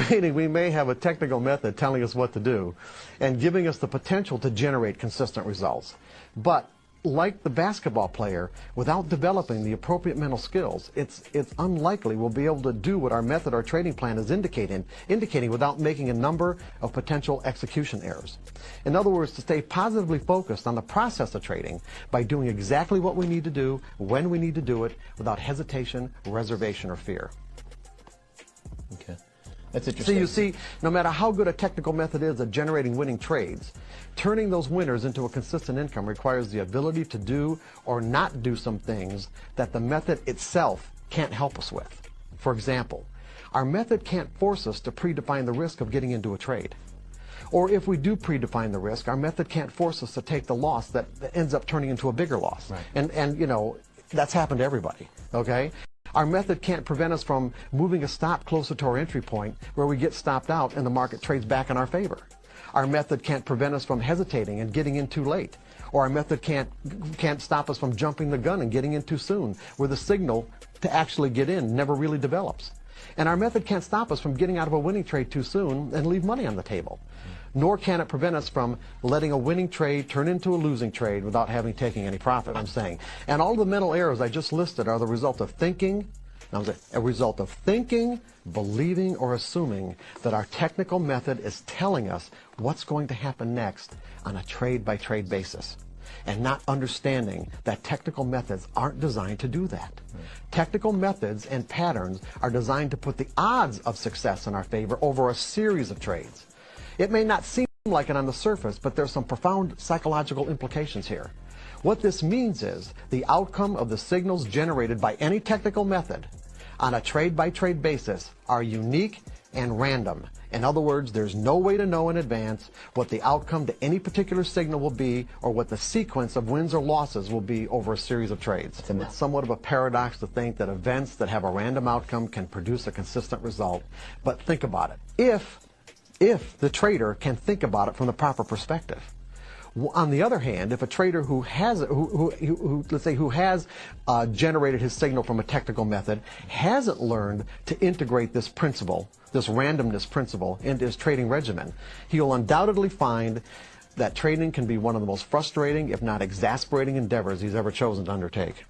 trading, we may have a technical method telling us what to do and giving us the potential to generate consistent results. But like the basketball player, without developing the appropriate mental skills, it's unlikely we'll be able to do what our method or trading plan is indicating without making a number of potential execution errors. In other words, to stay positively focused on the process of trading by doing exactly what we need to do, when we need to do it, without hesitation, reservation, or fear. Okay. That's interesting. So you see, no matter how good a technical method is at generating winning trades, turning those winners into a consistent income requires the ability to do or not do some things that the method itself can't help us with. For example, our method can't force us to predefine the risk of getting into a trade. Or if we do predefine the risk, our method can't force us to take the loss that ends up turning into a bigger loss. Right. And you know, that's happened to everybody, okay? Our method can't prevent us from moving a stop closer to our entry point where we get stopped out and the market trades back in our favor. Our method can't prevent us from hesitating and getting in too late. Or our method can't stop us from jumping the gun and getting in too soon, where the signal to actually get in never really develops. And our method can't stop us from getting out of a winning trade too soon and leave money on the table. Nor can it prevent us from letting a winning trade turn into a losing trade without having taken any profit, I'm saying. And all the mental errors I just listed are the result of thinking, believing, or assuming that our technical method is telling us what's going to happen next on a trade-by-trade basis, and not understanding that technical methods aren't designed to do that. Technical methods and patterns are designed to put the odds of success in our favor over a series of trades. It may not seem like it on the surface, but there's some profound psychological implications here. What this means is the outcome of the signals generated by any technical method on a trade-by-trade basis are unique and random. In other words, there's no way to know in advance what the outcome to any particular signal will be or what the sequence of wins or losses will be over a series of trades. It's somewhat of a paradox to think that events that have a random outcome can produce a consistent result. But think about it. If the trader can think about it from the proper perspective. On the other hand, if a trader who has generated his signal from a technical method hasn't learned to integrate this principle, this randomness principle, into his trading regimen, he will undoubtedly find that trading can be one of the most frustrating, if not exasperating, endeavors he's ever chosen to undertake.